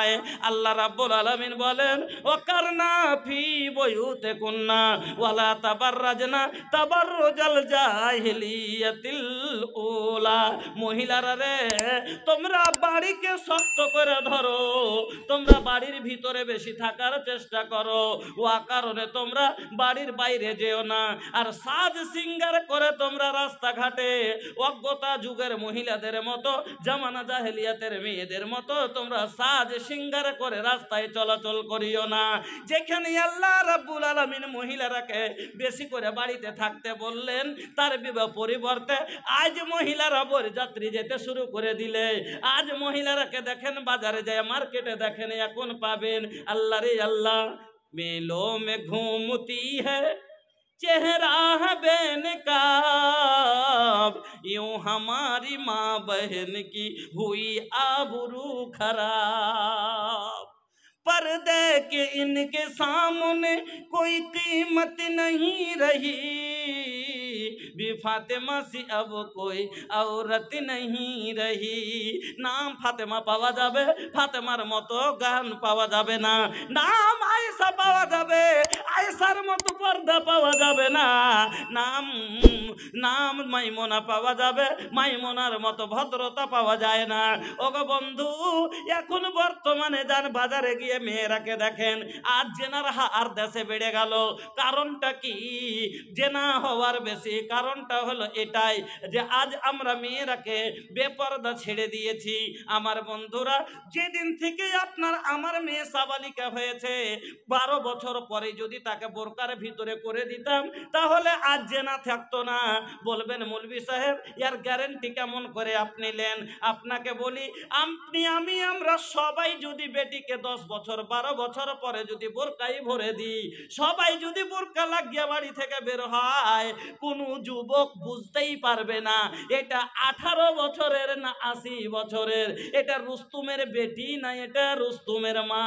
যায়। আল্লাহ রাব্বুল আলামিন বলেন ওয়াকারনা ফি বুয়ুতিকুন্না ওয়ালা তাবাররাজনা তাবাররুজাল জাহিলিয়াতিল উলা। মহিলারা রে, তোমরা বাড়িকে শক্ত করে ধরো, তোমরা বাড়ির ভিতরে বেশি থাকার চেষ্টা করো, ওয়া কারণে তোমরা বাড়ির বাইরে যেও না। আর সাজ সিঙ্গার করে তোমরা রাস্তাঘাটে অজ্ঞতা যুগের মহিলাদের মতো, জামানা জাহেলিয়াতের মেয়েদের মতো তোমরা সাজ সিঙ্গার করে রাস্তায় চলাচল করিও না। যেখানে আল্লাহ রাব্বুল আলামিন মহিলারাকে বেশি করে বাড়িতে থাকতে বললেন, তার পরিবর্তে আজ মহিলারা বরযাত্রী যেতে শুরু করে দিলে। আজ মহিলারাকে দেখেন বাজারে যায়, মার্কেটে দেখেন, এখন পাবেন আল্লাহ রে আল্লাহ মেলো মে ঘুমতি হ্যায় चेहरा है बेनकाब, यूं हमारी माँ बहन की हुई आबरू खराब। पर्दे के इनके सामने कोई कीमत नहीं रही, भी फातिमा सी अब कोई औरत नहीं रही। नाम फातिमा पावा जाबे, फातिमार मतो गान पावा जाबे ना। नाम आयशा पावा जाबे, आयशार मतो पर्दा पावा जाबे ना। नाम नाम মাইমুনা পাওয়া যাবে, মাইমুনার মতো ভদ্রতা পাওয়া যায় না। ওগো বন্ধু, এখন বর্তমানে যান বাজারে গিয়ে মেয়েরাকে দেখেন, আজ জেনার হার দেশে বেড়ে গেল। কারণটা কি? জেনা হওয়ার বেশি কারণটা হলো এটাই যে আজ আমরা মেয়েরাকে বেপরদা ছেড়ে দিয়েছি। আমার বন্ধুরা, যেদিন থেকে আপনার আমার মেয়ে সাবালিকা হয়েছে, 12 বছর পরে যদি তাকে বোরকার ভিতরে করে দিতাম, তাহলে আজ জেনা থাকতো না। বলবেন মৌলভী সাহেব, এর গ্যারান্টি কেমন করে আপনি নেন? আপনাকে বলি, আমরা সবাই যদি বেটিকে 10 বছর 12 বছর পরে যদি বোরকাই ভরে দিই, সবাই যদি বোরকা লাগিয়ে বাড়ি থেকে বের হয়, কোনো যুবক বুঝতেই পারবে না এটা 18 বছরের না 80 বছরের, এটা রুস্তুমের বেটি না এটা রুস্তুমের মা।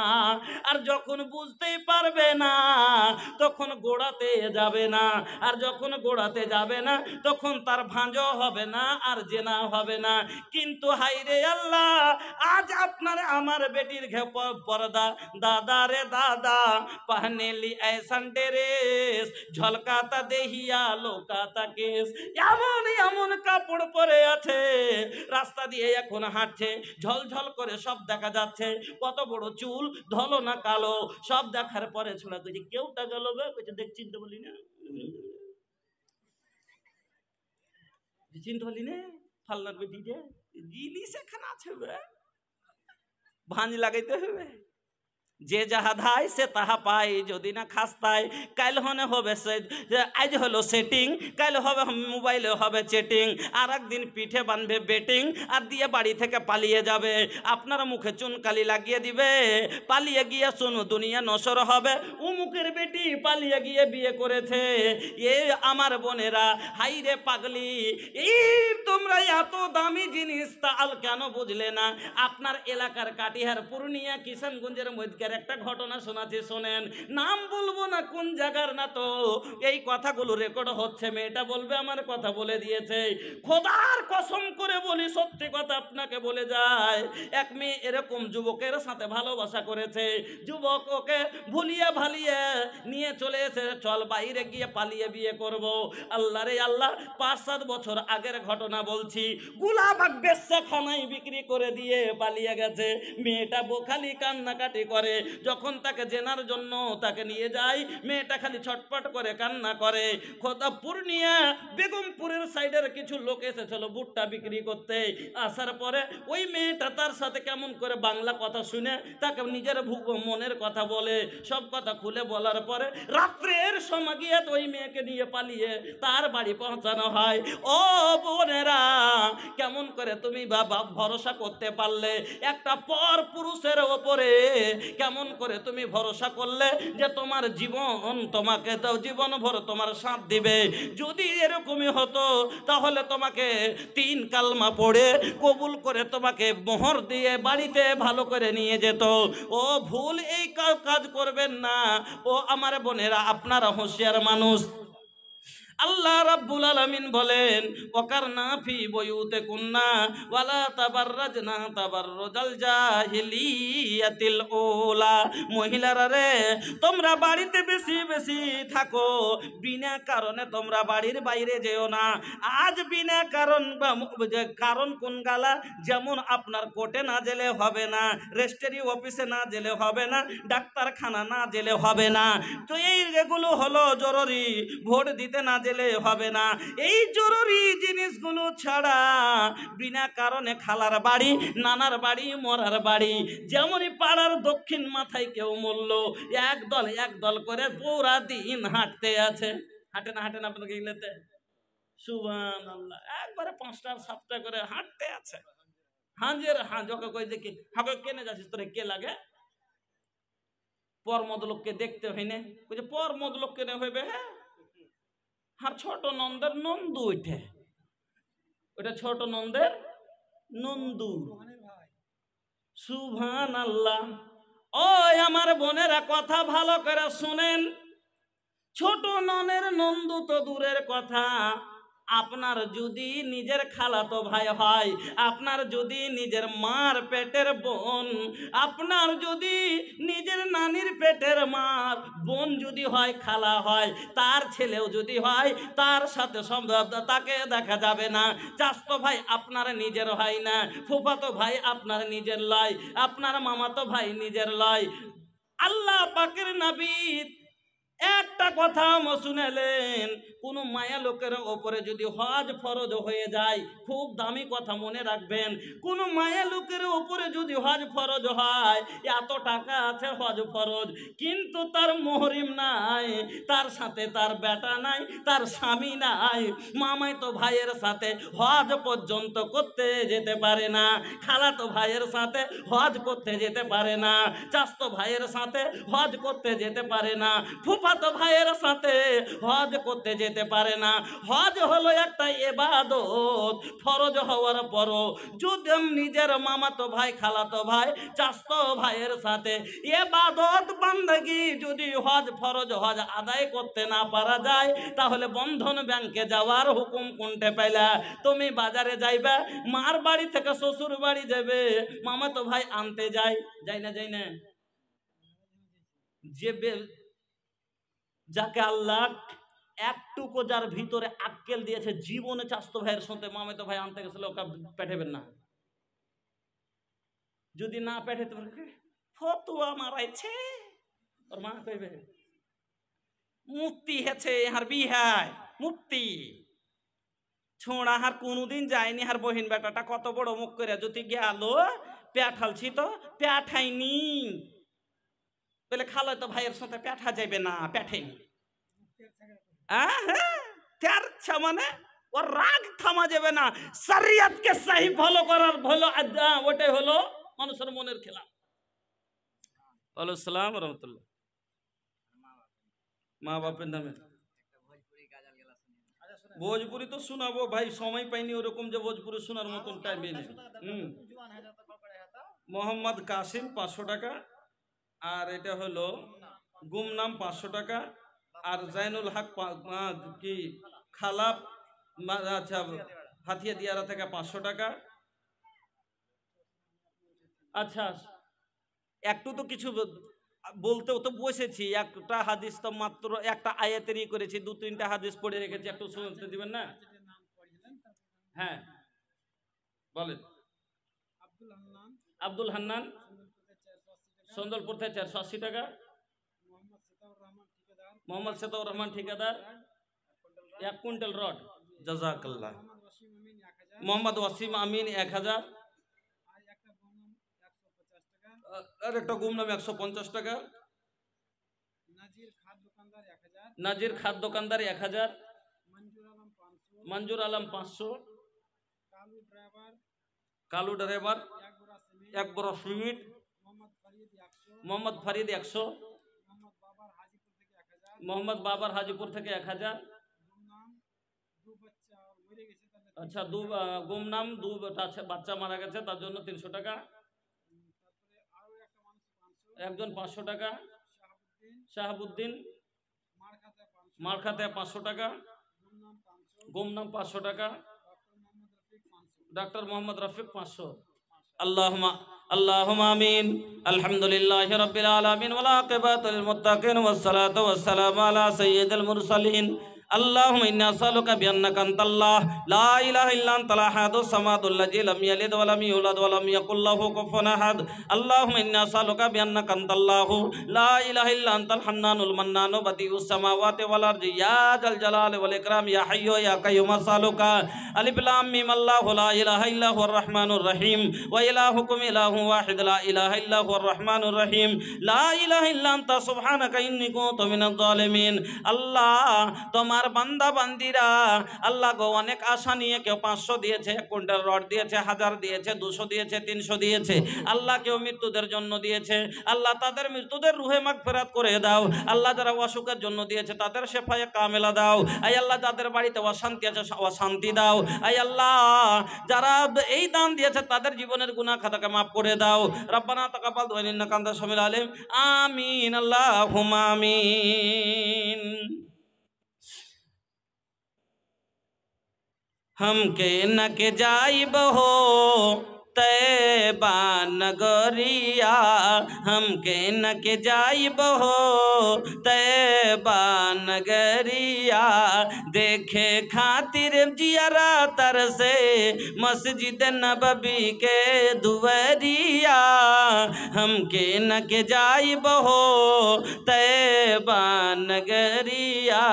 আর যখন বুঝতেই পারবে না, তখন গোড়াতে যাবে না। আর যখন গোড়াতে যাবে না, তখন তার ভাঁজও হবে না আর জেনা হবে না। কিন্তু হাইরে আল্লাহ, আজ আপনার আমার বেটির পর্দা, দাদা রে দাদা পহনে লি ऐसन ड्रेस ঝলকাতা দেহিয়া লোকাতা কেস। এমন এমন কাপড় পরে আছে, রাস্তা দিয়ে এখন হাঁটছে, ঝলঝল করে সব দেখা যাচ্ছে। কত বড় চুল, ধলো না কালো, সব দেখার পরে ছোড়া কইছে কেউটা গেল বে, কইছে দেখ চিনতে বলি না, চিনতে বলি না ফাল্লার বেটি রে, জিনিস এখানে আছে বে, ভাঁজ লাগাইতে হবে। যে যাহা ধায় সে তাহা পায়, যদি না খাস্তায় কাল হনে হবে আজ হলো সেটিং, কাল হবে মোবাইলে হবে চেটিং, আর একদিন পিঠে বানবে বেটিং, আর দিয়ে বাড়ি থেকে পালিয়ে যাবে। আপনার মুখে চুনকালি লাগিয়ে দিবে, পালিয়ে গিয়ে শুনো দুনিয়া নসর হবে, উমুকের বেটি পালিয়ে গিয়ে বিয়ে করেছে। এ আমার বোনেরা, হাই রে পাগলি, এই তোমরা এত দামি জিনিস তাল কেন বুঝলে না? আপনার এলাকার কাটিহার, পূর্ণিয়া, কিষানগঞ্জের মধ্যে একটা ঘটনা শোনাচ্ছি, শোনেন। নাম বলবো না কোন জায়গার, না তো এই কথাগুলো রেকর্ড হচ্ছে, মেয়েটা বলবে আমার কথা বলে দিয়েছে। খোদার কসম করে বলি, সত্যি কথা আপনাকে বলে যায়, এক মেয়ে এরকম যুবকের সাথে ভালোবাসা করেছে। যুবক ওকে ভুলিয়ে ভালিয়ে নিয়ে চলে এসে, চল বাইরে গিয়ে পালিয়ে বিয়ে করব। আল্লাহ রে আল্লাহ, 5-7 বছর আগের ঘটনা বলছি। গুলাবাগ বেশ্যাখানায় বিক্রি করে দিয়ে পালিয়ে গেছে। মেয়েটা খালি কান্নাকাটি করে, যখন তাকে জেনার জন্য তাকে নিয়ে যায়, মেয়েটা খালি ছটপট করে কান্না করে। খোদা, পূর্ণিয়া বেগমপুরের সাইডের কিছু লোক এসেছিল ভুট্টা বিক্রি করতে। আসার পরে ওই মেয়েটা তার সাথে কেমন করে বাংলা কথা শুনে তাকে নিজের মনের কথা বলে, সব কথা খুলে বলার পরে রাত্রের সময় গিয়ে ওই মেয়েকে নিয়ে পালিয়ে তার বাড়ি পৌঁছানো হয়। ও বোনেরা, কেমন করে তুমি বাবা ভরসা করতে পারলে একটা পর পুরুষের ওপরে? কেমন করে তুমি ভরসা করলে যে তোমার জীবন তোমাকে দাও, জীবন ভর তোমার সাথ দিবে? যদি এরকমই হতো, তাহলে তোমাকে 3 কালমা পড়ে কবুল করে তোমাকে মোহর দিয়ে বাড়িতে ভালো করে নিয়ে যেত। ও ভুল এই কাজ করবেন না। ও আমার বোনেরা, আপনারা হুঁশিয়ার মানুষ, আল্লাহ রাব্বুল আলামিন বলেন ওয়াকারনা ফি বুয়ুতিকুন্না ওয়ালা তাবাররাজনা তাবাররুজাল জাহিলিয়াতিল উলা। মহিলারা রে, তোমরা বাড়িতে বেশি বেশি থাকো, বিনা কারণে তোমরা বাড়ির বাইরে যেও না। আজ বিনা কারণ বা কারণ কোন গালা, যেমন আপনার কোর্টে না গেলে হবে না, রেজিস্ট্রি অফিসে না গেলে হবে না, ডাক্তারখানা না গেলে হবে না। তো এইগুলো হলো জরুরি। ভোট দিতে না গেলে হবে না। এই জরুরি জিনিসগুলো ছাড়া বিনা কারণে খালার বাড়ি, নানার বাড়ি, মরার বাড়ি, যেমনই পাড়ার দক্ষিণ মাথায় কেউ মরল, এক দল করে পুরা দিন হাঁটতে আছে। হাঁটে না আপনাকে ইংলেতে? সুবহানাল্লাহ, একবারে 5টা 7টা করে হাঁটতে আছে। হাঁজের হাঁজ ওকে কই দেখি, হাঁকে কেনে যাচ্ছিস তোরে কে লাগে? পর মদলোককে দেখতে হইনে, ওই যে পর মদলোককে নে হইবে। হ্যাঁ, আর ছোট নন্দের নন্দু, ওইটা ছোট নন্দের নন্দু। সুবহানাল্লাহ। ওই আমার বোনেরা, কথা ভালো করে শুনেন। ছোট ননের নন্দু তো দূরের কথা, আপনার যদি নিজের খালাতো ভাই হয়, আপনার যদি নিজের মার পেটের বোন, আপনার যদি নিজের নানির পেটের মার বোন যদি হয়, খালা হয়, তার ছেলেও যদি হয়, তার সাথে সম্ভব তাকে দেখা যাবে না। চাচতো ভাই আপনার নিজের হয় না, ফুফাতো ভাই আপনার নিজের লয়, আপনার মামাতো ভাই নিজের লয়। আল্লাহ পাকের নবী একটা কথা শুনেলেন, কোন মায়া লোকের ওপরে যদি হজ ফরজ হয়ে যায়, খুব দামি কথা মনে রাখবেন, কোন মায়া লোকের ওপরে যদি হজ ফরজ হয়, এত টাকা আছে হজ ফরজ, কিন্তু তার মুহরিম নাই, তার সাথে তার বেটা নাই, তার স্বামী নাই, মামাই তো ভাইয়ের সাথে হজ পর্যন্ত করতে যেতে পারে না, খালাতো ভাইয়ের সাথে হজ করতে যেতে পারে না, চাচতো ভাইয়ের সাথে হজ করতে যেতে পারে না, ফুফাতো ভাইয়ের সাথে হজ করতে যেতে পারে না। হজ হলো একটা ইবাদত, ফরজ হওয়ার পরও যদি নিজের মামাতো ভাই, খালাতো ভাই, চাচতো ভাইয়ের সাথে ইবাদত বান্দাগি যদি হজ ফরজ হজ আদায় করতে না পারা যায়, তাহলে বন্ধন ব্যাংকে যাওয়ার হুকুম কোনটে পেলা? তুমি বাজারে যাইবে, মার বাড়ি থেকে শ্বশুর বাড়ি যাবে, মামাতো ভাই আনতে যায় যাই না? যে যাকে আল্লাহ একটুকু যার ভিতরে আক্কেল দিয়েছে, জীবনে চাচতো ভাইয়ের সাথে মামাতো ভাই আনতে গেছিল, ওকে পেঠাবেন না। যদি না পেঠাতে পারে, ফতুয়া মারাইছে, ওর মা কইবে মুক্তি হেছে হার বিহায় মুক্তি ছোঁড়া হার কোনোদিন যায়নি। হার বহিন বেটাটা কত বড় মুখ করে যদি গেল, পেঠালছি তো পেঠাইনি বলে, খালায় তো ভাইয়ের সাথে পেঠা যাবে না, পেঠাইনি। মানে ওর রাগ থামা যাবে না, শরিয়তকে সহি ফলো করার ভালো, ওটাই হলো মানুষের মনের খেলা। ওয়ালাইকুম সালাম রহমতুল্লাহ। মা বাপের নামে ভোজপুরি তো শোনাবো ভাই, সময় পাইনি ওরকম যে ভোজপুরি শোনার মতন টাইম নেই। মোহাম্মদ কাসিম 500 টাকা, আর এটা হলো গুমনাম 500 টাকা, আর জাইনুল হক কি খালাপ, আচ্ছা, হাতিয়া দিয়ারা থেকে 500 টাকা। আচ্ছা, একটু তো কিছু বলতেও তো বসেছি, একটা হাদিস তো মাত্র একটা আয়াতেরই করেছি, 2-3টা হাদিস পড়ে রেখেছি, একটু শুনতে দিবেন না? হ্যাঁ বলেন। আব্দুল হান্নান, সন্দলপুর থেকে 480 টাকা। মোহাম্মদ সেতাউর রহমান ঠিকাদার 1 কুইন্টাল রড, জাজাকাল্লাহ। মোহাম্মদ ওয়াসিম আমিন 1000, আর একটা গুমনাম 150 টাকা। নাজির খাদ দোকানদার 1000, মঞ্জুর আলম 500, কালু ড্রাইভার 1 বড় সিমেন্ট, মোহাম্মদ ফরিদ 100, মোহাম্মদ বাবার হাজিপুর থেকে 1000। আচ্ছা, গুমনাম 2 বাচ্চা মারা গেছে, তার জন্য 300 টাকা। একজন 500 টাকা। শাহাবুদ্দিন মারখাতে 500 টাকা। गुमनाम 500 টাকা, डॉक्टर मोहम्मद रफीक 500। अल्लाहुम्मा अल्लाहुम्मा आमीन। अल्हम्दुलिल्लाहि रब्बिल आलमीन वल आक़िबतु लिल मुत्तक़ीन वस्सलातु वस्सलामु अला सय्यिदिल मुरसलीन। अल्लाहुम्मा इन्ना असअलुका बिअन्नका अंतल्लाह ला इलाहा इल्ला अंतल अहदुस समादुल लज़ी लम यलिद व लम यूलद व लम यकुल लहू कुफुवन अहद। अल्लाहुम्मा इन्ना असअलुका बिअन्नका अंतल्लाहु ला इलाहा इल्ला अंतल हन्नानुल मन्नानु बदीउस समावाति वल अर्ज़ि या जल जलाल वल इकराम या हय्यु या कय्यूम असअलुका अलिफ लाम मीम अल्लाहु ला इलाहा इल्ला हुवर रहमानुर रहीम व इलाहुकुम इलाहुन वाहिद ला इलाहा इल्ला हुवर रहमानुर रहीम ला इलाहा इल्ला अंता सुब्हानका इन्नी कुन्तु मिनज़ ज़ालिमीन। अल्लाह তোমার বান্দা বান্দিরা আল্লাহ গো অনেক আশা নিয়ে কেউ 500 দিয়েছে, 1 কুইন্টাল রড দিয়েছে, 1000 দিয়েছে, 200 দিয়েছে, 300 দিয়েছে। আল্লাহ কেউ মৃত্যুদের জন্য দিয়েছে, আল্লাহ তাদের মৃত্যুদের রুহে মাগফিরাত করে দাও। আল্লাহ যারা অসুখের জন্য দিয়েছে তাদের শেফায়ে কামেলা দাও। আয় আল্লাহ যাদের বাড়িতে অশান্তি আছে অশান্তি দাও। আয় আল্লাহ যারা এই দান দিয়েছে তাদের জীবনের গুনাহ খাতাকে মাফ করে দাও। রব্বানা তাকাব্বাল দুআ ইন্নাকা আনতাস সামিউল আলিম। আমিন আল্লাহুম্মা আমিন। हम के न के जाइब हो तैबा नगरिया, हम के न के जाइब हो तैबा नगरिया, देखे खातिर जियरा तर से मस्जिद नबवी के दुवरिया, हम के न के जाइब हो तैबा नगरिया।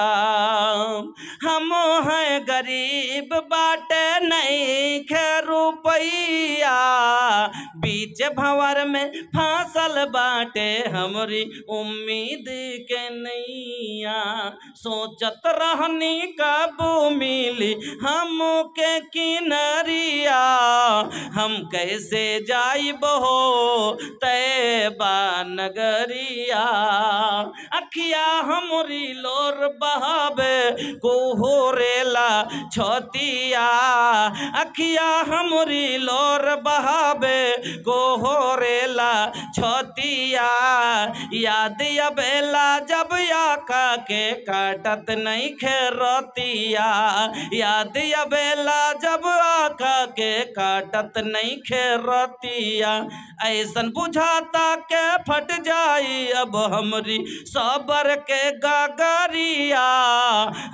हम हैं गरीब बाटे नहीं खे रुपैया, बीच भंवर में फांसल बाटे हमरी उम्मीद के नैया, सोचत रहनी कब मिली हमके किनरिया, हम कैसे जाइब हो तैबा नगरिया, अखिया हमरी लोर बहावे कोहरेला छतिया, अखिया हमरी लोर बहावे कोहरेला छतिया, याद अबेला जब आका के काटत नहीं खेरतिया, याद अबेला जब आका के काटत नहीं खेरतिया, ऐसन बुझाता के फट जाई अब हमरी सबर के गगरिया,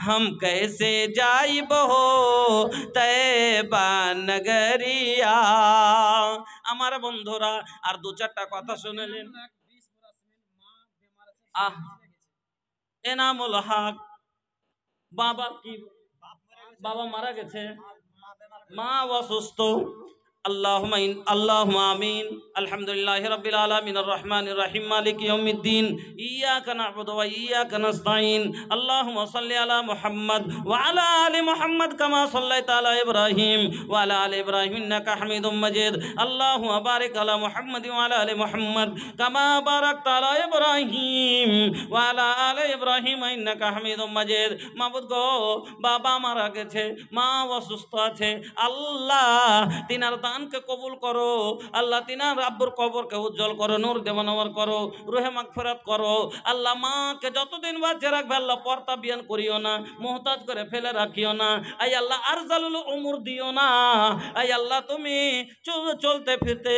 हम कैसे जाइब हो तैबा नगरिया। আমার বন্ধুরা আর দু চারটা কথা শুনলেন। এনামুল হক বাবা কি বাবা মারা গেছে, মা অসুস্থ। अल्लाहुम्मा आमीन। अल्हम्दुलिल्लाहि रब्बिल आलमीन अर्रहमानिर रहीम मालिकि यौमिद्दीन इय्याका नअबुदु व इय्याका नस्तईन। अल्लाहुम्मा सल्लि अला मुहम्मद व अला आलि मुहम्मद कमा सल्लैता अला इब्राहीम व अला आलि इब्राहीम इन्नका हमीदुम मजीद। अल्लाहुम्मा बारिक अला मुहम्मद व अला आलि मुहम्मद कमा बारकता अला इब्राहीम व अला आलि इब्राहीम इन्नका हमीदुम मजीद। माबुद गो बाबा मारा गेছে, মা অসুস্থ আছে, আল্লাহ তিনার দানকে কবুল করো, আল্লাহ তিনার আব্বুর কবরকে উজ্জ্বল করো, নূর দেওয়ানওয়ার করো, রুহে মাগফিরাত করো। আল্লাহ মাকে যতদিন বাঁচিয়ে রাখবে আল্লাহ পর্দা বিয়ান করিও না, মুহতাজ করে ফেলে রাখিও না। আই আল্লাহ আরজালুল উমর দিও না। আই আল্লাহ তুমি চলতে ফিরতে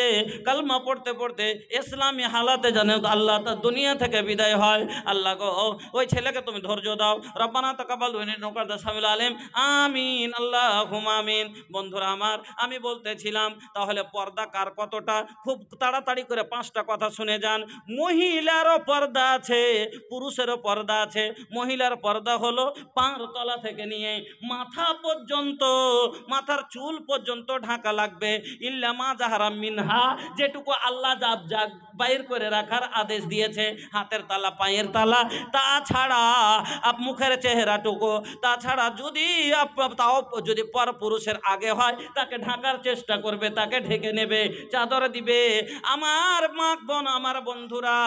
কালমা পড়তে পড়তে ইসলামী হালাতে জানে আল্লাহ তার দুনিয়া থেকে বিদায় হয়। আল্লাহ গো ওই ছেলেকে তুমি ধৈর্য দাও। রব্বানা তাকাব্বাল মিন্না সামিউল আলিম। আমিন আল্লাহুম্মা আমিন। বন্ধুরা আমার, আমি বলতেছিলাম তাহলে পর্দা কার কতটা, খুব তাড়াতাড়ি করে 5টা কথা শুনে যান। মহিলারও পর্দা আছে, পুরুষেরও পর্দা আছে। মহিলার পর্দা হলো পাঁর তলা থেকে নিয়ে মাথা পর্যন্ত, মাথার চুল পর্যন্ত ঢাকা লাগবে। ইল্লা মা জাহারা মিনহা, যেটুকু আল্লাহ জাগ বাইর করে রাখার আদেশ দিয়েছে, হাতের তালা পায়ের তালা, তাছাড়া মুখের চেহারাটুকু, তাছাড়া যদি তাও যদি পর পুরুষের আগে হয় তাকে ঢাকার চেষ্টা করবে, তাকে ঢেকে নেবে, চাদর দিবে। আমার মা বোন, আমার বন্ধুরা,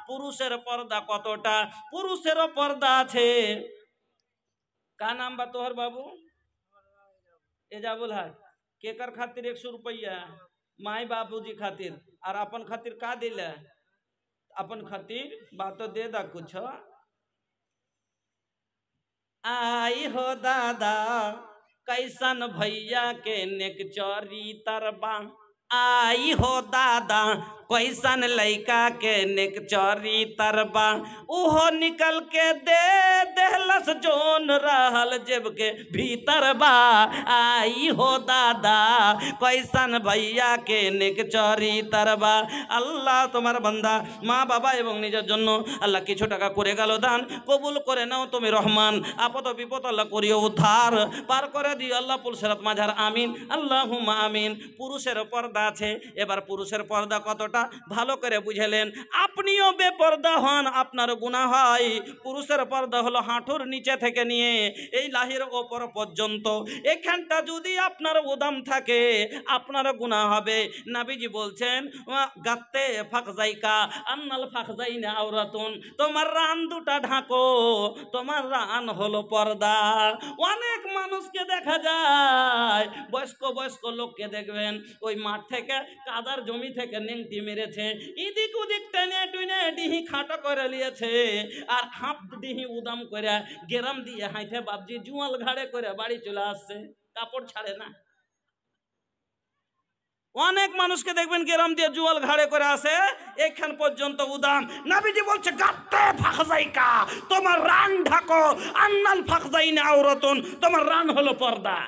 পুরুষের পর্দা কতটা? পুরুষেরও পর্দা আছে। का नाम बा तोहर बाबू? एजाबुल हक। केकर खातिर 100 रुपया? माई बाबूजी खातिर। और अपन खातिर का दिले? अपन खातिर बात दे दा कुछ। आई हो दादा कैसन भैया के नेक चोरी तरबा। आई हो दादा कैसन लइका के नेक चोरी तरबा। उहो निकल के दे देहलस जोन रहल जेब के भीतर बा। आई हो दादा कैसन भैया के नेक चोरी तरबा। আল্লাহ তোমার বান্দা মা বাবা এবং নিজের জন্য আল্লাহ কিছু টাকা করে গেল দান, কবুল করে নাও তুমি রহমান। আপদ বিপদ আল্লাহ করিও উদ্ধার, পার করে দিও আল্লাহ পুলসেরাত মাঝার আমিন আল্লাহুম্মা আমিন। পুরুষের পর্দা আছে, এবার পুরুষের পর্দা কতটা ভালো করে বুঝেলেন। আপনিও বেপর্দা হন আপনার গুনাহ হয়। পুরুষের পর্দা হলো হাঁটুর নিচে থেকে নিয়ে এই লাহির ওপর পর্যন্ত। এখানটা যদি আপনার উদাম থাকে আপনার গুনাহ হবে। নবীজি বলছেন গাত্তে ফাকজাইকা আন্নাল ফাকজাইনা আওরাতুন, তোমার রান দুটা ঢাকো, তোমার রান হলো পর্দা। অনেক মানুষকে দেখা যায়, বয়স্ক বয়স্ক লোককে দেখবেন ওই মাঠ থেকে কাদার জমি থেকে নেংটি মেরেছে, এদিক ওদিক টেনে টুনে ডিহি খাটো করে নিয়েছে, আর হাফ ডিহি উদাম করে গেরাম দিয়ে হাইতে বাবজি জুয়াল ঘাড়ে করে বাড়ি চলে আসছে, কাপড় ছাড়ে না। অনেক মানুষকে দেখবেন গেরাম দিয়ে জুয়াল ঘাড়ে করে আসে, এখান পর্যন্ত উদাম। নবীজি বলছে গাত্তে ফাকজাইকা, তোমার রান ঢাকো, আন্নাল ফাকজাইনা আওরাতুন, তোমার রান হলো পর্দা।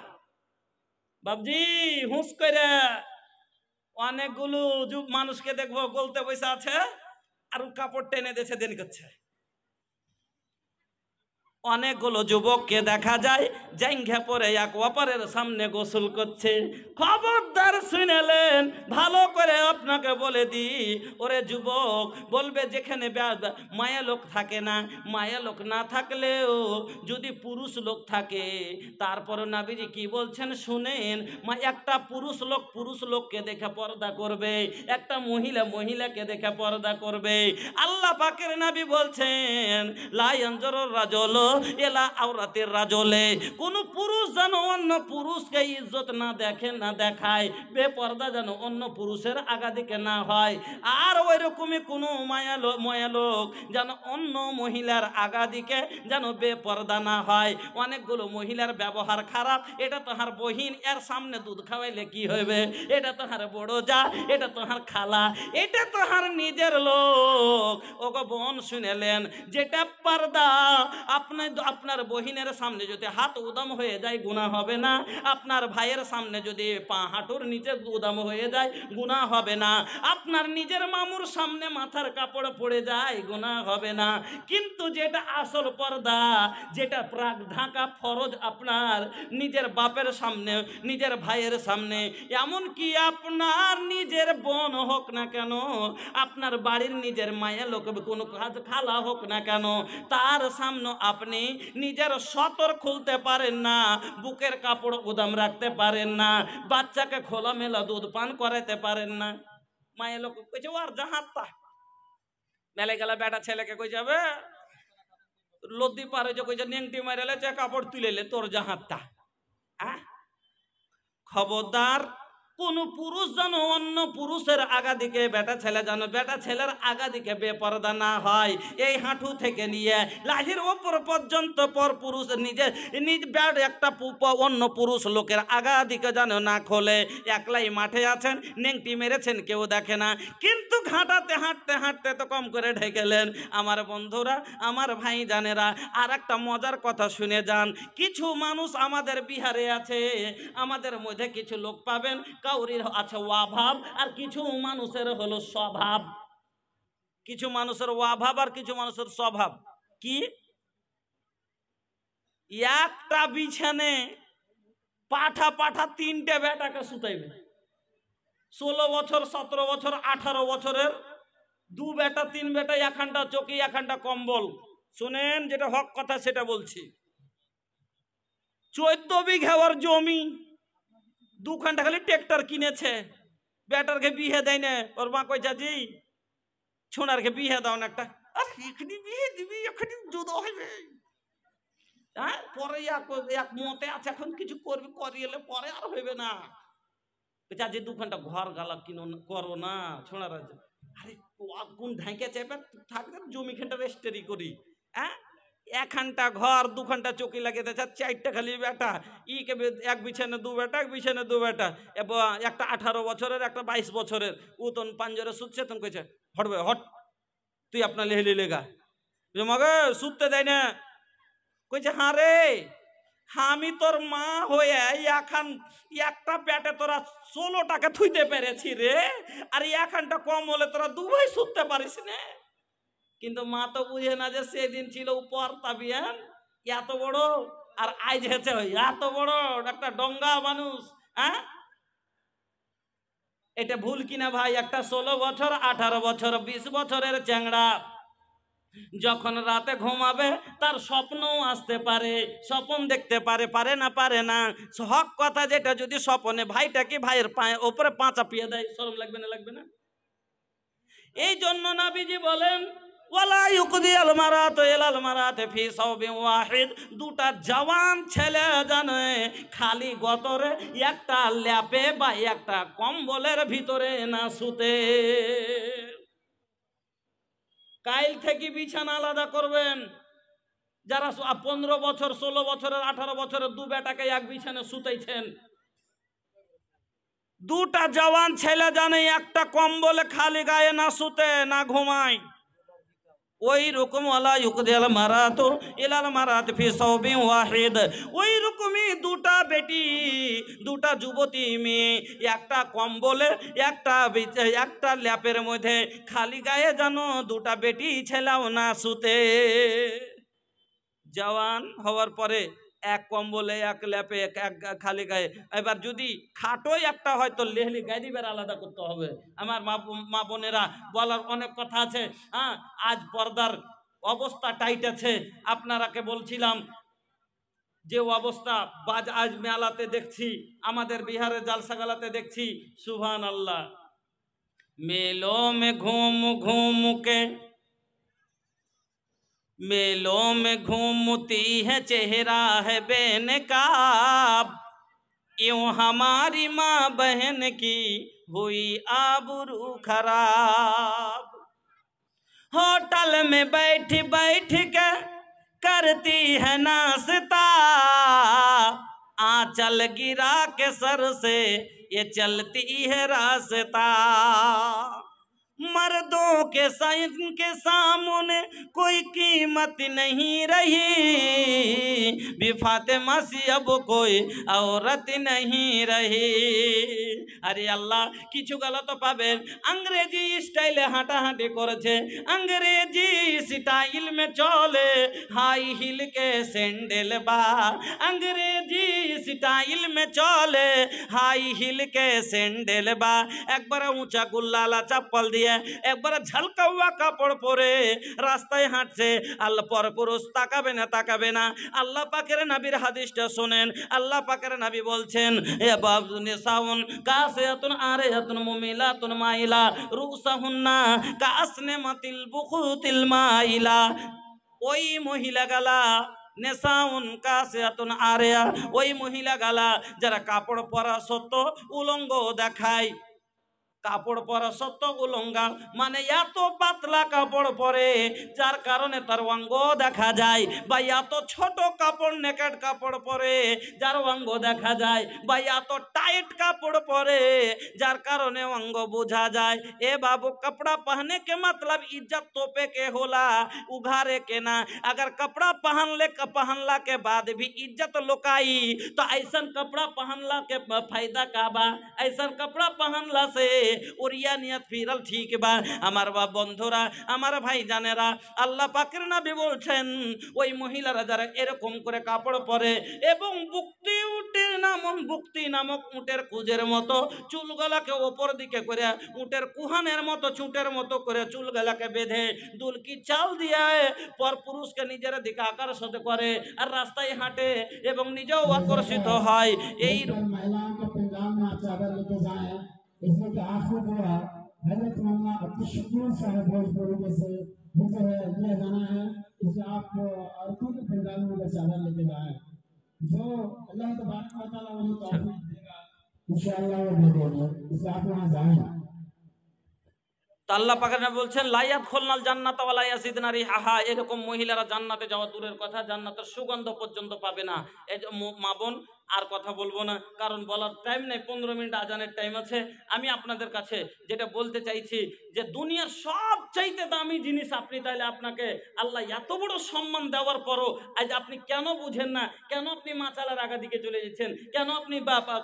বাবজি হুঁস করে অনেকগুলো মানুষকে দেখবো গলতে বসে আছে আর কাপড় টেনে দেছে দেন করছে। অনেকগুলো যুবককে দেখা যায় জাঙ্ঘা পরে এক অপরের সামনে গোসল করছে। খবরদার শুনেলেন, ভালো করে আপনাকে বলে দি, ওরে যুবক বলবে যেখানে মায়া লোক থাকে না, মায়া লোক না থাকলেও যদি পুরুষ লোক থাকে, তারপরে নবীজি কি বলছেন শুনেন, একটা পুরুষ লোককে দেখে পর্দা করবে, একটা মহিলা মহিলাকে দেখে পর্দা করবে। আল্লাহ পাকের নবী বলছেন লা ইয়ানজুরুর রাজুল এলা আওরাতের রাজলে, কোন পুরুষ যেন অন্য পুরুষকে ইজ্জত না দেখে না দেখায়, বেপর্দা যেন অন্য পুরুষের আগাদিকে না হয়। আর ওই রকমই কোনো মায়া লোক যেন অন্য মহিলার আগাদিকে যেন বেপর্দা না হয়। অনেকগুলো মহিলার ব্যবহার খারাপ, এটা তোহার বহিন, এর সামনে দুধ খাওয়াইলে কি হইবে, এটা তোহার বড় যা, এটা তোহার খালা, এটা তোহার নিজের লোক। ওগো বোন শুনেলেন, যেটা পর্দা আপনার বহিনের সামনে যদি হাত উদাম হয়ে যায় গুনাহ হবে না, আপনার ভাইয়ের সামনে যদি পা হাঁটুর নিচে উদাম হয়ে যায় গুনাহ হবে না, আপনার নিজের মামুর সামনে মাথার কাপড় পড়ে যায় গুনাহ হবে না। কিন্তু যেটা আসল পর্দা, যেটা প্রাক ঢাকা ফরজ আপনার নিজের বাপের সামনে, নিজের ভাইয়ের সামনে, এমন কি আপনার নিজের বোন হোক না কেন, আপনার বাড়ির নিজের মায়ের লোক কোনো কাজ খালা হোক না কেন, তার সামনে আপনি নিজের সতর খুলতে পারেন না, বুকের কাপড় উদাম রাখতে পারেন না, বাচ্চাকে খোলামেলা দুধ পান করাতে পারেন না। মায়ের লোক কইছে ওর জাহাত্তা মেলে গেলে বেটা ছেলেকে কই যাবে লদ্দি পারে যে কইছে নেংটি মারেলে যে কাপড় তুলেলে তোর জাহাত্তা। খবরদার কোন পুরুষ যেন অন্য পুরুষের আগা দিকে বেটা ছেলের আগা দিকে বেপরদা না হয়। এই হাঁটু থেকে নিয়ে লাহির ওপর পর্যন্ত পর পুরুষ নিজ ব্যাট একটা অন্য পুরুষ লোকের আগা দিকে যেন না খোলে। একলাই মাঠে আছেন, নেংটি মেরেছেন, কেউ দেখে না, কিন্তু ঘাটাতে হাঁটতে হাঁটতে তো কম করে ঢেকেলেন। আমার বন্ধুরা, আমার ভাই জানেরা, আর একটা মজার কথা শুনে যান। কিছু মানুষ আমাদের বিহারে আছে, আমাদের মধ্যে কিছু লোক পাবেন কাউরির আছে অভাব আর কিছু মানুষের হলো স্বভাব। কিছু মানুষের অভাব আর কিছু মানুষের স্বভাব কি, একটা বিছানে পাঠা পাঠা তিনটে বেটাকে শুতাইবে। 16 বছর 17 বছর 18 বছরের দু বেটা তিন বেটা, এখানটা চকি এখানটা কম্বল। শুনেন, যেটা হক কথা সেটা বলছি। 14 বিঘা ওর জমি, 2 ঘন্টা খালি ট্রেক্টর কিনেছে, বেটারকে বিয়ে দেয় না। ওর মা কইছা জি ছোনারকে বিয়ে দাও না একটা, আর এখানে বিয়ে দিবি, এখানে জুদো হইবে, হ্যাঁ পরে এক মতে আছে, এখন কিছু করবি করিয়েলে পরে আর হইবে না। বলছে আজ 2 ঘন্টা ঘর গালা কিনো করো না ছোনার। আরে কোন ঢাকে চেপে থাকবে জমি খানটা রেস্টারি করি, হ্যাঁ একখানটা ঘর দুখানটা চৌকি লাগিয়ে দিয়েছে, চারটা খালি বেটা, ইকে এক বিছানে দু বেটা, এক বিছানে দু বেটা, এবং একটা 18 বছরের, একটা 22 বছরের। ও তখন পাঞ্জরে শুচ্ছে, তখন কইছে হটবে হট, তুই আপনার লেহলি লেগা মগে শুতে দেয় না। কইছে হ্যাঁ রে, আমি তোর মা হয়ে এখন একটা পেটে তোরা 16টাকে থুইতে পেরেছি রে, আর এখানটা কম হলে তোরা দুবাই শুতে পারিস না। কিন্তু মা তো বুঝে না যে সেদিন ছিল উপর তাবিয়ান এত বড়, আর আজ হেছে এত বড় একটা ডঙ্গা মানুষ। হ্যাঁ, এটা ভুল কিনা ভাই? একটা 16 বছর, 18 বছর, 20 বছরের চ্যাংড়া যখন রাতে ঘুমাবে তার স্বপ্ন আসতে পারে, স্বপ্ন দেখতে পারে, পারে না? পারে না। হক কথা যেটা, যদি স্বপ্নে ভাইটাকে ভাইয়ের পায়ের ওপরে পা চাপিয়ে দেয়, শরম লাগবে না? লাগবে না? এই জন্য নবীজি বলেন ওয়ালা ইউকদি আল মারাত ইলাল মারাত ফি সাওবিন ওয়াহিদ, দুটা জওয়ান ছেলে জানে খালি গতরে একটা ল্যাপে বা একটা কম্বলের ভিতরে না শুতে। কাইল থেকে বিছানা আলাদা করবেন। যারা 15 বছর, 16 বছরের, 18 বছরের দু বেটাকে এক বিছানে শুতেছেন, দুটা জওয়ান ছেলে জানে একটা কম্বলে খালি গায়ে না শুতে, না ঘুমায়। ওই রকম ওয়ালা ইউকদিল মারাতু ইলাল মারাত ফি সাওবিন ওয়াহিদ, ওই রকমই দুটা বেটি, দুটা যুবতী মেয়ে একটা কম্বলে, একটা ল্যাপের মধ্যে খালি গায়ে জানো দুটা বেটি ছেলেও না শুতে। জওয়ান হওয়ার পরে এক কম্বলে, এক ল্যাপে, এক খালি গায়ে। এবার যদি খাটোই একটা হয় তো লেহলি গায়ে দিবার আলাদা করতে হবে। আমার মা বোনেরা, বলার অনেক কথা আছে। হ্যাঁ, আজ পর্দার অবস্থা টাইট আছে। আপনারাকে বলছিলাম যে অবস্থা আজ মেলাতে দেখছি, আমাদের বিহারের জালসাগালাতে দেখছি, সুবহান আল্লাহ, মেলো মে ঘুম ঘুম के मेलों में घूमती है चेहरा है बेनकाब, यूं हमारी माँ बहन की हुई आबरू खराब। होटल में बैठ बैठ के करती है नाश्ता, आंचल गिरा के सर से ये चलती है रास्ता। मर्दों के साइन के सामने कोई कीमत नहीं रही, भी फातिमा सी अब कोई औरत नहीं रही। अरे अल्लाह, কিছু গলত পাবেন अंग्रेजी স্টাইলে হাঁটাহাঁটি করেছে, अंग्रेजी স্টাইল में চলে, হাই হিল के सैंडल बा, अंग्रेजी स्टाइल में चले, हाई हिल के सैंडल बा। একবারে উঁচা গুল্লালা চপ্পল দিয়ে, একবারে ঝলকাওয়া কাপড় পরে রাস্তায় হাঁটছে। আল্লাহ পরপুরুষ তাকাবে না? তাকাবে না? আল্লাহ পাকের নবীর হাদিসটা শুনেন। আল্লাহ পাকের নবী বলছেন এ নিসাউন কাসিয়াতুন আরিয়াতুন মুমিলাতুন মাইলা রুসাহুন্না কাসনামাতিল বুকুতিল মাইলা। ওই মহিলা গালা নেশাউন কাসিয়াতুন আরিয়া, ওই মহিলা গালা যারা কাপড় পরা সত্য উলঙ্গ দেখায়। কাপড় পরা সত্য উলঙ্গা মানে এত পাতলা কাপড় পরে যার কারণে তার অঙ্গ দেখা যায়, বা এত ছোট কাপড় নেকেট কাপড় পরে যার অঙ্গ দেখা যায়, বা এত टाइट কাপড় পরে যার কারণে অঙ্গ বোঝা যায়। ए बाबू, कपड़ा पहने के मतलब इज्जत तोपे के होला, उघारे के ना। अगर कपड़ा पहनला के बाद भी इज्जत लुकाई तो ऐसा कपड़ा पहनला के फायदा का बा? ऐसा कपड़ा पहनला से ওরিয়া নিয়ত ফিরাল ঠিক বা? আমার বা বন্ধুরা, আমার ভাই জানেরা, আল্লাহ পাকের নবী বলছেন ওই মহিলারা যারা এরকম করে কাপড় পরে এবং বুকতি নামক উটের কুজের মতো চুলগলাকে ওপর দিকে করে, উটের কুহানের মতো চুটের মতো করে চুলগলাকে বেঁধে দুলকি চাল দিয়ে পর পুরুষকে নিজের দিকে আকর্ষিত করে আর রাস্তায় হাঁটে এবং নিজেও আকর্ষিত হয়। এই इसमें कि आखिर जो है हजरत मौलाना अब्दुल शकूर साहब भोजपुरी में से ये जो है दिया जाना है, इसे आप औरतों के पंजाब में चादर लेके जाए, जो अल्लाह तबारक व तआला उन्हें तौफीक देगा इंशाअल्लाह वो दे देंगे। इसे आप वहाँ जाएं। তা আল্লাহ পাকের নবী বলছেন লাইয়াত খোলনাল জান্নাত ওয়ালা ইয়াজিদনা রিহাহা, এরকম মহিলারা জান্নাতে যাওয়া দূরের কথা, জান্নাতের সুগন্ধ পর্যন্ত পাবে না। এই যে মা বোন, আর কথা বলবো না, কারণ বলার টাইম নেই, 15 মিনিট আজানের টাইম আছে। আমি আপনাদের কাছে যেটা বলতে চাইছি যে দুনিয়ার সবচাইতে দামি জিনিস আপনি, তাইলে আপনাকে আল্লাহ এত বড় সম্মান দেওয়ার পরও আজ আপনি কেন বুঝেন না? কেন আপনি মাচালার আগা দিকে চলে যাচ্ছেন? কেন আপনি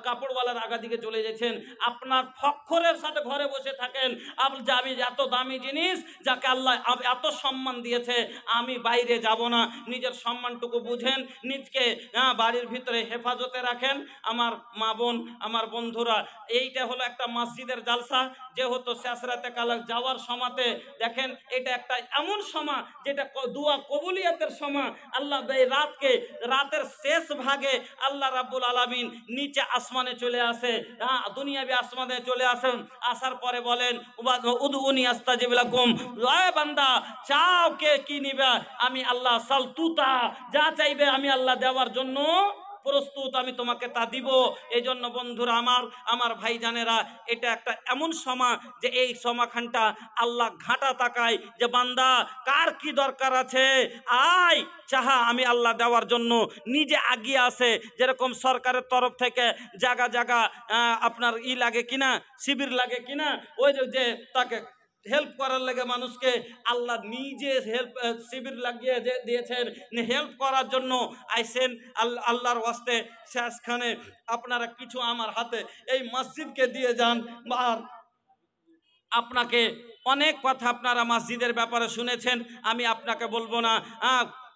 কাপড়ওয়ালার আগা দিকে চলে যাচ্ছেন? আপনার ফখরের সাথে ঘরে বসে থাকেন যে আমি এত দামি জিনিস যাকে আল্লাহ এত সম্মান দিয়েছে, আমি বাইরে যাব না। নিজের সম্মানটুকু বুঝেন, নিজকে বাড়ির ভিতরে হেফাজতে রাখেন। আমার মা বোন, আমার বন্ধুরা, এইটা হলো একটা মসজিদের জালসা, যেহেতু শেষ রাতে কাল যাওয়ার সময়তে দেখেন এটা একটা এমন সময় যেটা দোয়া কবুলিয়াতের সময়। আল্লাহ এই রাতের শেষ ভাগে আল্লাহ রাব্বুল আলামিন নিচে আসমানে চলে আসে, দুনিয়াবি আসমানে চলে আসেন। আসার পরে বলেন উদউনি আস্তাজিব লাকুম, ওহে বান্দা চাও কে কি নিবে, আমি আল্লাহ সাল তুতা, যা চাইবে আমি আল্লাহ দেওয়ার জন্য প্রস্তুত, আমি তোমাকে তা দিব। এই জন্য বন্ধুরা আমার ভাইজানেরা, এটা একটা এমন সময় যে এই সময়খানটা আল্লাহ ঘাটা তাকায় যে বান্দা কার কি দরকার আছে, আয় চাহা, আমি আল্লাহ দেওয়ার জন্য নিজে আগিয়ে আসে। যেরকম সরকারের তরফ থেকে জায়গা জায়গা আপনার লাগে কিনা, শিবির লাগে কিনা, ওই যে তাকে হেল্প করার লাগে মানুষকে আল্লাহ নিজে শিবির লাগিয়ে দিয়েছেন, হেল্প করার জন্য আইসেন। আল্লাহর ওয়াস্তে শেষখানে আপনারা কিছু আমার হাতে এই মসজিদকে দিয়ে যান। আর আপনাকে অনেক কথা আপনারা মসজিদের ব্যাপারে শুনেছেন, আমি আপনাকে বলবো না,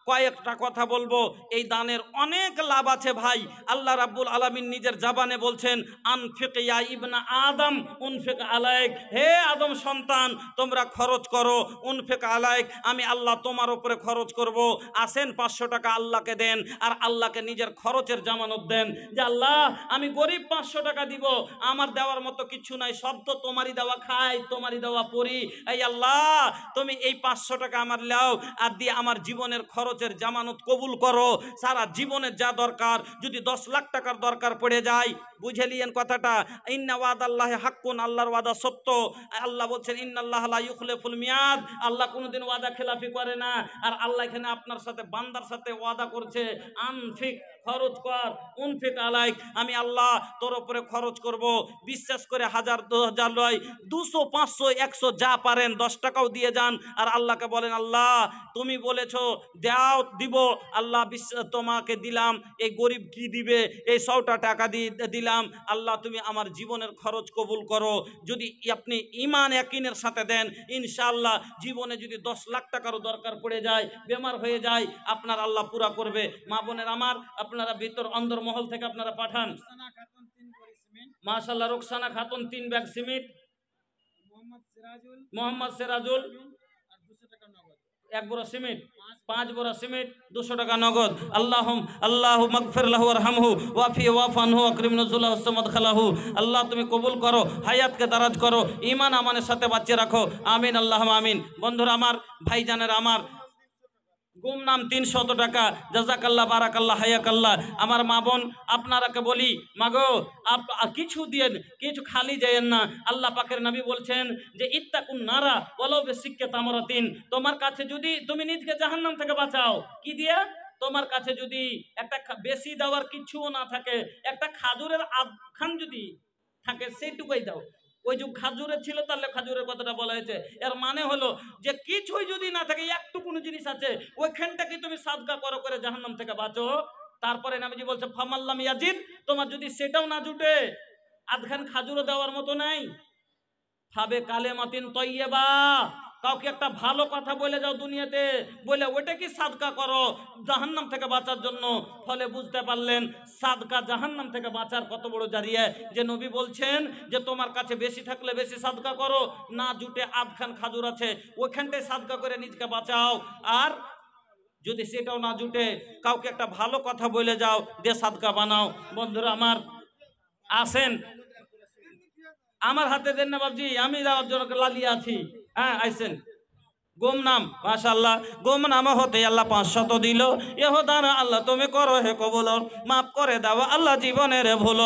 কয়েকটা কথা বলবো। এই দানের অনেক লাভ আছে ভাই। আল্লাহ রাব্বুল আলামিন নিজের জবানে বলছেন আনফিক ইয়া ইবনা আদম উনফিক আলাইক, হে আদম সন্তান তোমরা খরচ করো, উনফিক আলাইক, আমি আল্লাহ তোমার উপরে খরচ করব। আসেন 500 টাকা আল্লাহকে দেন, আর আল্লাহকে নিজের খরচের জামানত দেন যে আল্লাহ আমি গরিব 500 টাকা দিব, আমার দেওয়ার মতো কিছু নাই, সব তো তোমারই দেওয়া খাই, তোমারই দেওয়া পড়ি। এই আল্লাহ তুমি এই 500 টাকা আমার লাও, আর দিয়ে আমার জীবনের খরচের জামানত কবুল করো। সারা জীবনের যা দরকার, যদি 10 লাখ টাকার দরকার পড়ে যায়, বুঝে লিয়েন কথাটা, ইন্না ওয়াদাল্লাহি হাক্কুন, আল্লাহর ওয়াদা সত্য। আল্লাহ বলছেন ইন্নাল্লাহ লা ইউখলিফুল মিয়াদ, আল্লাহ কোনোদিন ওয়াদা খেলাফি করে না। আর আল্লাহ এখানে আপনার সাথে বান্দার সাথে ওয়াদা করছে, আনফিক খরচ কর, উনফিক আলাইক, আমি আল্লাহ তোর উপরে খরচ করব। বিশ্বাস করে 1000 2000 লয়, 200 500 100 যা পারেন 10 টাকাও দিয়ে যান, আর আল্লাহকে বলেন আল্লাহ তুমি বলেছো দাও, দিব, আল্লাহ তোমাকে দিলাম, এই গরিব কি দিবে, এই 100টা টাকা দিয়ে দিলাম, আল্লাহ তুমি আমার জীবনের খরচ কবুল করো। যদি আপনি ঈমান ইয়াকিনের সাথে দেন, ইনশাআল্লাহ জীবনে যদি 10 লাখ টাকারও দরকার পড়ে যায়, বেমার হয়ে যায়, আপনার আল্লাহ পুরা করবে। মা বোনের আমার, আপনারা ভিতর অন্দরমহল থেকে আপনারা পাঠান। মাশাআল্লাহ, রুকসানা খাতুন 3 ব্যাগ সিমেন্ট, মোহাম্মদ সিরাজুল 1 বোরা সিমেন্ট, 5 বোরা সিমেন্ট, 200 টাকা নগদ। আল্লাহু মাগফির লাহু ওয়ারহামহু ওয়াফি ওয়াফানহু আকরিম নুজুলাহু সামাদ খালাহু। আল্লাহ তুমি কবুল করো, হায়াতকে দারাজ করো, ঈমান আমানের সাথে বাঁচিয়ে রাখো, আমিন আল্লাহুম্মা আমিন। বন্ধুরা আমার, ভাইজানেরা আমার, গুমনাম 300 টাকা, জাজাকাল্লাহ বারাকাল্লাহ হায়াকাল্লাহ। আমার মা বোন আপনারাকে বলি, মাগো কিছু দিয়েন, কিছু খালি যায়েন না। আল্লাহ পাকের নবী বলছেন যে ইত্তাকুন নারা ওয়ালাউ বিসিক্কা তামরাতিন, তোমার কাছে যদি তুমি নিজকে জাহান্নাম থেকে বাঁচাও, কি দিয়ে? তোমার কাছে যদি একটা বেশি দেওয়ার কিছুও না থাকে, একটা খাজুরের আধখান যদি থাকে, সেইটুকুই দাও। ওই যে খাজুরের ছিল, তাহলে খাজুরের কথাটা বলা হয়েছে। এর মানে হলো যে কিছুই যদি না থাকে, একটু কোনো জিনিস আছে, ওইখানটাকে তুমি সাদকা করো, করে জাহান্নাম থেকে বাঁচো। তারপরে নবীজি বলছে ফামাল্লাম ইয়াজিদ, তোমার যদি সেটাও না জুটে, আধখান খাজুরও দেওয়ার মতো নাই, ফাবে কালেমাতিন তয়্যিবা, কাউকে একটা ভালো কথা বলে যাও দুনিয়াতে, বলে ওইটা কি সাদকা করো জাহান্নাম থেকে বাঁচার জন্য। ফলে বুঝতে পারলেন সাদকা জাহান্নাম থেকে বাঁচার কত বড় জারিয়া। যে নবী বলছেন যে তোমার কাছে বেশি থাকলে বেশি সাদকা করো, না জুটে আধখান খাজুর আছে, ওইখানটায় সাদকা করে নিজকে বাঁচাও। আর যদি সেটাও না জুটে, কাউকে একটা ভালো কথা বলে যাও, দিয়ে সাদকা বানাও। বন্ধুরা আমার, আসেন আমার হাতে দেন না বাবজি, আমি যাওয়ার জন্য লালিয়ে আছি। হ্যাঁ আইসেন, গুমনাম মাশাআল্লাহ গুমনাম হতে আল্লাহ 500 দিল এহদান আল্লাহ তুমি করো হে কবুল মাফ করে দাও আল্লাহ জীবনের ভুল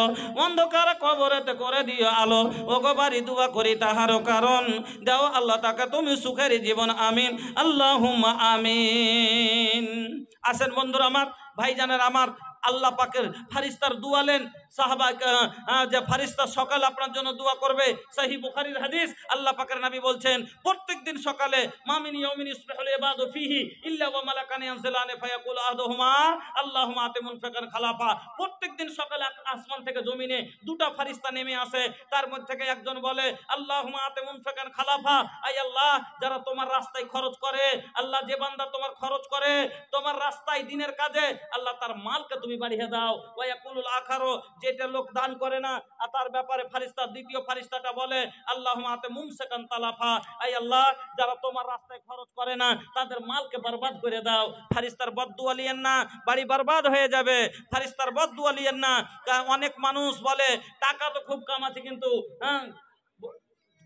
অন্ধকার কবরেতে করে দিও আলো ওগো বাড়ি দোয়া করি তাহারও কারণ দাও আল্লাহ তাকে তুমি সুখের জীবন আমিন আল্লাহুম্মা আমিন। আসেন বন্ধুরা আমার ভাইজানের আমার আল্লাহ পাকের ফারিস্তার দুয়ালেন সাহাবা যে ফারিস্তা সকাল আপনার জন্য দোয়া করবে সহিহ বুখারীর হাদিস আল্লাহ পাকের নবী বলছেন প্রত্যেকদিন সকালে মামিন ইয়াউমিন ইসবিহুল ইবাদু ফিহি ইল্লা ওয়া মালাকান ইয়ানজিলানে ফায়াকুলু আহাদুহুমা আল্লাহুম্মা আতি মুনফিকান খালাফা। প্রত্যেকদিন সকালে আসমান থেকে জমিনে দুটো ফারিস্তা নেমে আসে তার মধ্যে থেকে একজন বলে আল্লাহুম্মা আতি মুনফিকান খালাফা, আয় আল্লাহ যারা তোমার রাস্তায় খরচ করে আল্লাহ যে বান্দা তোমার খরচ করে তোমার রাস্তায় দিনের কাজে আল্লাহ তার মালকে তুমি বাড়িয়ে দাও। ওয়া ইয়াকুলুল আখারু যেটা লোক দান করে না আর তার ব্যাপারে ফারিস্তা দ্বিতীয় ফারিস্তাটা বলে আল্লাহুম্মা আতি মুমসিকান তালাফা, আয় আল্লাহ যারা তোমার রাস্তায় খরচ করে না তাদের মালকে বরবাদ করে দাও। ফারিস্তার বদদুয়া লিয়েন না, বাড়ি বরবাদ হয়ে যাবে। ফারিস্তার বদদুয়া লিয়েন না। অনেক মানুষ বলে টাকা তো খুব কামাচ্ছে কিন্তু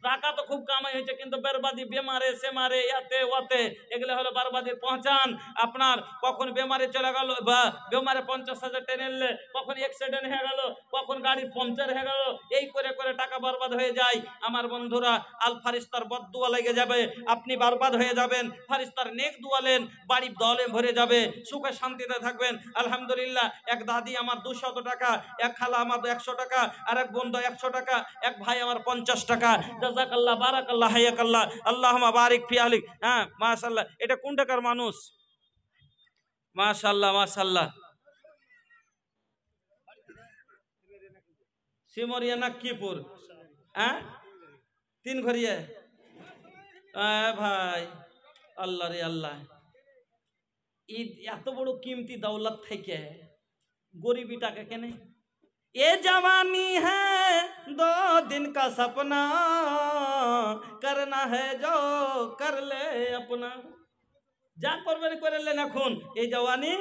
টাকা তো খুব কামাই হয়েছে কিন্তু বরবাদি বেমারে সেমারে ইয়াতে ওয়াতে এগুলো হলো বরবাদির পহচান। আপনার কখন বেমারে চলে গেল বা বেমারে 50,000 টেনে নিলে কখন অ্যাক্সিডেন্ট হয়ে গেল কখন গাড়ি পাংচার হয়ে গেল এই করে করে টাকা বরবাদ হয়ে যায়। আমার বন্ধুরা আল ফারিস্তার বদদুয়া লেগে যাবে, আপনি বরবাদ হয়ে যাবেন। ফারিস্তার নেক দুয়ালেন বাড়ি দলে ভরে যাবে, সুখে শান্তিতে থাকবেন। আলহামদুলিল্লাহ এক দাদি আমার 200 টাকা, এক খালা আমার 100 টাকা, আর এক বন্ধু 100 টাকা, এক ভাই আমার 50 টাকা। জাযাকাল্লাহ বারাকাল্লাহ হায়াকাল্লাহ আল্লাহুম্মা বারিক ফি আহলিক। হ্যাঁ মাশাআল্লাহ এটা কোন টাকার মানুষ? মাশাআল্লাহ মাশাআল্লাহ সিমরিয়া নাকিপুর, হ্যাঁ 3 ঘরিয়া। ভাই আল্লাহ রে আল্লাহ, ঈদ এত বড় কিমতি দৌলত থেকে গরিবিটাকে কেনে? ये जवानी है 2 दिन का सपना करना है जो कर ले अपना। যা করবেন করে নেন এখন, এই জওয়ানি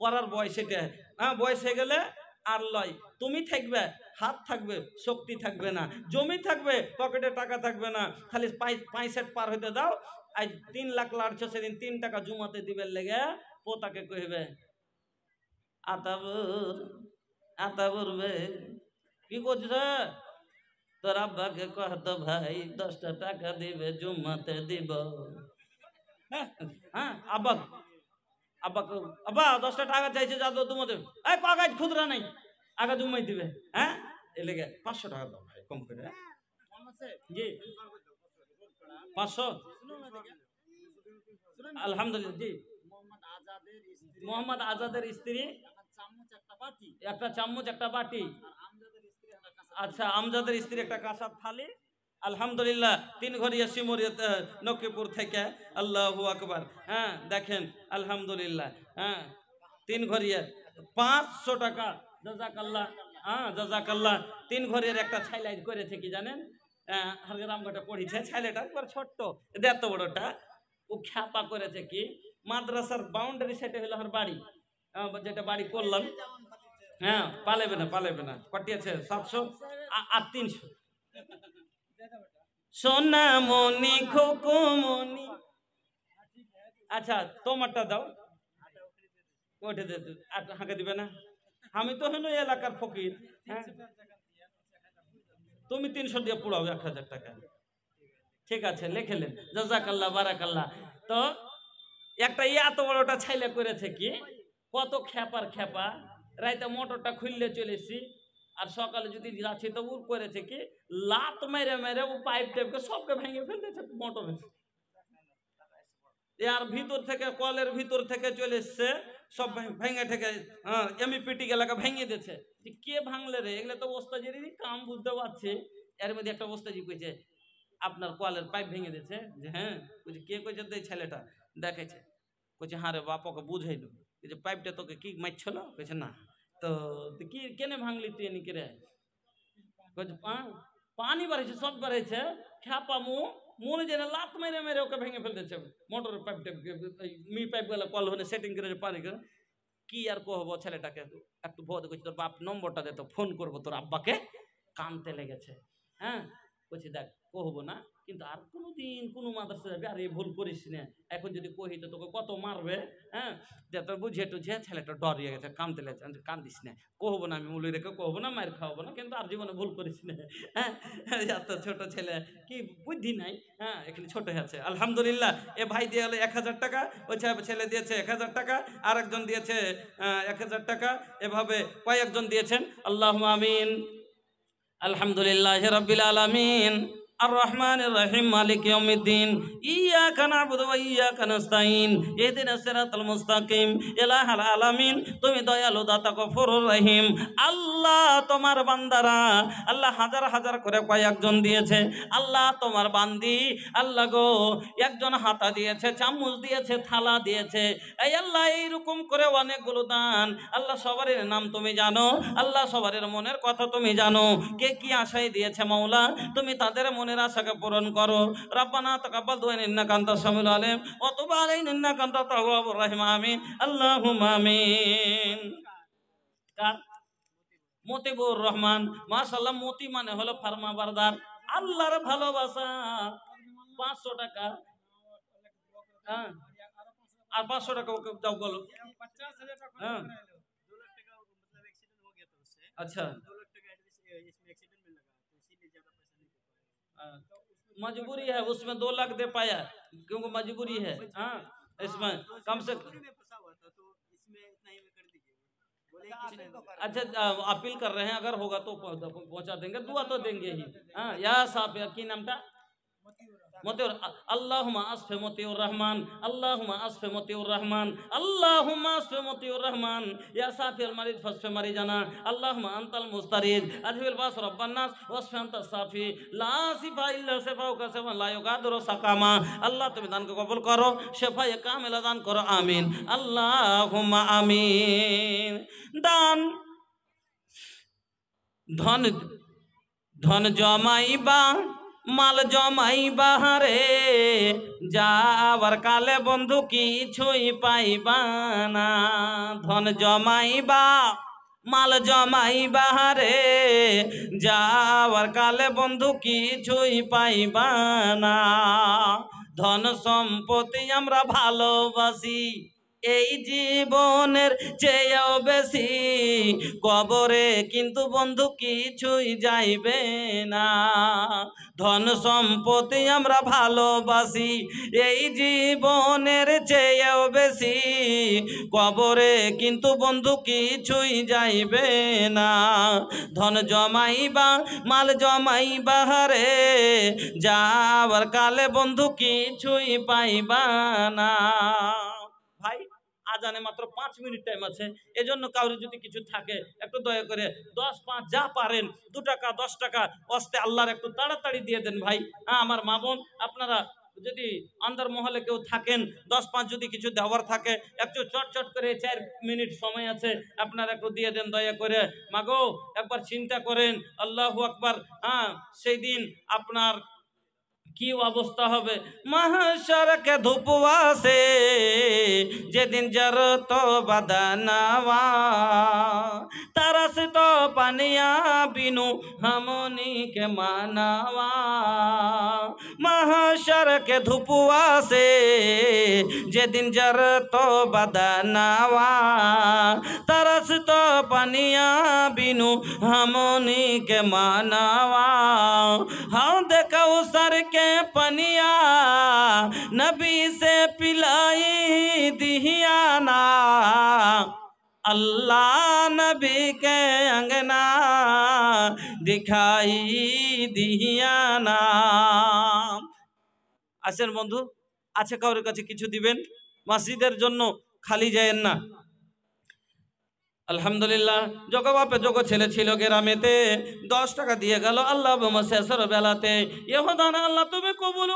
করার বয়স এটা। হ্যাঁ বয়স হয়ে গেলে আর লয়, তুমি থাকবে হাত থাকবে শক্তি থাকবে না, জমি থাকবে পকেটে টাকা থাকবে না, খালি 65 পার হইতে দাও। আজ 3 লাখ লাড়ছো সেদিন 3 টাকা জুমাতে দিবে লেগে পোতাকে কইবে আতাবুর আতাবুরবে কি করছিস তোর আব্বাকে কহ তো ভাই 10টা টাকা দিবে জুম্মাতে দিব। হ্যাঁ আব্বা আব্বাকে আব্বা 10টা টাকা চাইছে যা তো তোমাদের এই কাগজ খুদরা নাই আগে জুম্মাই দিবে। হ্যাঁ এ লেগে 500 টাকা দাও ভাই কম করে। জি 500 আলহামদুলিল্লাহ। জি মোহাম্মদ আজাদের স্ত্রী একটা চামচ একটা বাটি, আচ্ছা আমজাদের স্ত্রী একটা কাঁসার থালি। আলহামদুলিল্লাহ 3 ঘরিয়া সিমরিয়া নকিপুর থেকে আল্লাহু আকবার। হ্যাঁ দেখেন আলহামদুলিল্লাহ, হ্যাঁ 3 ঘরিয়া 500 টাকা। জাযাকাল্লাহ, হ্যাঁ জাযাকাল্লাহ। 3 ঘরিয়ার একটা ছাইলাই করেছে কি জানেন? রামঘাটে পড়িছে ছাইলেটা একবার ছোট্ট এত বড়টা, ও খ্যাপা করেছে কি মাদ্রাসার বাউন্ডারি সেটে হলো আমার বাড়ি, যেটা বাড়ি করলাম। হ্যাঁ পালেবে না কটি আছে 700 আর 300। সোনামণি খোকমণি, আচ্ছা তোমারটা দাও ওঠে দে হাঁকে দিবে না, আমি তো হলো এলাকার ফকির। হ্যাঁ তুমি 300 দিয়ে পুড়াও 1000 টাকা, ঠিক আছে লেখেলেন জাযাকাল্লাহ বারাকাল্লাহ। তো একটা এত বড়টা ছাইলে করেছে কি কত খ্যাপার খ্যাপা, রাইতে মোটরটা খুললে চলেছি আর সকালে যদি যাচ্ছি তো উর করেছে কি লাত মেরে মেরে ও পাইপ টাইপকে সবকে ভেঙে ফেলতেছে মোটরে। আর ভিতর থেকে কলের ভিতর থেকে চলে এসছে সব ভেঙে ঠেকে, হ্যাঁ এমইপিটি এলাকা ভেঙে দিয়েছে। কে ভাঙলে রে? এগুলো তো ওস্তাজিরই কাম বুঝতে পারছি। এর মধ্যে একটা ওস্তাজি কইছে আপনার কলের পাইপ ভেঙে দিয়েছে। যে হ্যাঁ কইছে কে কইছে? এই ছেলেটা দেখেছে। কইছে হ্যাঁ রে বাপকে বুঝাইলো যে পাইপটা তোকে কি মারছিল? কইছে না। তো কি কেনে ভাঙলি তুই এনিকে রে? কইছে পানি বাড়াইছে সব বাড়াইছে খ্যাপা মনে যেন লাত মেরে মেরে ওকে ভেঙে ফেলতেছে মোটরের পাইপ টাইপকে, মি পাইপ গুলো কল হলে সেটিং করে পানি করে। কি আর কহবো ছেলেটাকে একটু ভয় করছি, তোর বাপ নম্বরটা দে তো ফোন করবো তোর আব্বাকে, কানতে লেগেছে। হ্যাঁ বলছি দেখ কহবো না কিন্তু আর কোনোদিন কোনো মাদ্রাসা যাবে আর এই ভুল করিস না। এখন যদি কহি তো তোকে কত মারবে। হ্যাঁ, যে তোর বুঝিয়ে টুঝিয়ে ছেলেটা ডরিয়ে গেছে, কাঁদতে লেগেছে। কান্দিস না, কহবো না, আমি মুলি রেখে কহবো না, মায়ের খাওয়াবো না, কিন্তু আর জীবনে ভুল করিস না। হ্যাঁ, এত ছোট ছেলে, কি বুদ্ধি নাই। হ্যাঁ, এখানে ছোট আছে আলহামদুলিল্লাহ। এ ভাই দিয়ে হলো 1000 টাকা, ওই ছেলে দিয়েছে 1000 টাকা, আর একজন দিয়েছে 1000 টাকা, এভাবে কয়েকজন দিয়েছেন। আল্লাহুম্মা আমিন। আলহামদুলিল্লাহি রাব্বিল আলামিন আর রহমানির রহিম মালিক ইয়াউমিদ্দিন ইয়াকা না'বুদু ওয়া ইয়াকা নাস্তাঈন ইহদিনাস সিরাতাল মুস্তাকিম ইলাহাল আলামিন। তুমি দয়ালু দাতা গফুরুর রহিম। আল্লাহ তোমার বান্দারা আল্লাহ হাজার হাজার করে কয়েকজন দিয়েছে। আল্লাহ তোমার বান্দি আল্লাহ গো একজন হাতা দিয়েছে, চামচ দিয়েছে, থালা দিয়েছে। এই আল্লাহ এইরকম করে অনেকগুলো দান। আল্লাহ সবারের নাম তুমি জানো, আল্লাহ সবারের মনের কথা তুমি জানো। কে কি আশায় দিয়েছে মাওলা, তুমি তাদের মনের আশাকে পূরণ করো। রব্বানা তাকাব্বাল দুআ ইন্নাকা আনতাস সামিউল আলিম ওয়া তুব আলাইনা ইন্নাকা আনতাত তাওয়াবুর রহিম। আমিন আল্লাহুম্মা আমিন। কার? মতিবুর রহমান। মাশাআল্লাহ, মতি মানে হলো ফার্মাবারদার, আল্লাহর ভালোবাসা। 500 টাকা। হ্যাঁ, আর 500 টাকা ওকে দাও, বলো। হ্যাঁ, अच्छा मजबूरी है, उसमें 2 लाख दे पाया क्योंकि मजबूरी है। हाँ, इसमें कम से अच्छा अपील कर रहे हैं, अगर होगा तो पहुंचा देंगे, दुआ तो देंगे ही। हाँ, या साहब की नाम था মতিউর। আল্লাহুম্মা আসফি মতিউর রহমান, আল্লাহুম্মা আসফি মতিউর রহমান, আল্লাহুম্মা আসফি মতিউর রহমান। ইয়া সাফিল মারিদ ফাসফি মারিজানা, আল্লাহুম্মা আনতাল মুস্তারিদ আযহিল বাস রব্বান নাস ওয়াসফি আনতাস সাফি লা শিফা ইল্লা শিফাউকা শিফান লা ইউগাদিরু সাকামা। আল্লাহ তুমি দানকে কবুল করো, শিফায়ে কামিলা দান করো। আমিন আল্লাহুম্মা আমিন। দান ধন ধন জমাইবা, মাল জমাইবা রে, যাবার কালে বন্ধু কিছুই পাইবা না। ধন জমাইবা, মাল জমাইবা রে, যাবার কালে বন্ধু কিছুই পাইবা না। ধন সম্পত্তি আমরা ভালোবাসি এই জীবনের চেয়েও বেশি, কবরে কিন্তু বন্ধু কিছুই যাইবে না। ধন সম্পত্তি আমরা ভালোবাসি এই জীবনের চেয়েও বেশি, কবরে কিন্তু বন্ধু কিছুই যাইবে না। ধন জমাইবা, মাল জমাইবা রে, যাবার কালে বন্ধু কিছুই পাইবা না। ভাই, আজানে মাত্র 5 মিনিট টাইম আছে, এজন্য কাউরে যদি কিছু থাকে একটু দয়া করে 10, 5 যা পারেন, 2 টাকা 10 টাকা ওয়াস্তে আল্লাহর একটু তাড়াতাড়ি দিয়ে দেন ভাই। আমার মা বোন আপনারা যদি আন্দার মহলে কেউ থাকেন, 10, 5 যদি কিছু দেওয়ার থাকে একটু চটচট করে, 4 মিনিট সময় আছে, আপনারা একটু দিয়ে দেন দয়া করে। মাগো একবার চিন্তা করেন, আল্লাহু আকবার। সেই দিন আপনার কি অবস্থা হবে। মাহশরকে ধুপওয়াসে যেদিন জরত বদনवा, तरस तो पनिया बिनु हमनी के मानवा। महशर के धुपवा से जेदिन जरत बदनवा, तरस तो पनिया बिनु हमनी के मानवा। हाँ देखो सर के पनिया नबी से पिलाई दिहियाना, अल्लाह नबी के अंगना दिखाई दिहियाना। আসেন বন্ধু, আছে কারোর কাছে কিছু দিবেন, মসজিদের জন্য খালি যায়েন না। আলহামদুলিল্লাহ, যোগ বাপে যোগ ছেলে ছিল গ্রামেতে, 10 টাকা দিয়ে গেল আল্লাহ শেষের বেলাতে। এ দান আল্লাহ তুমি কবুল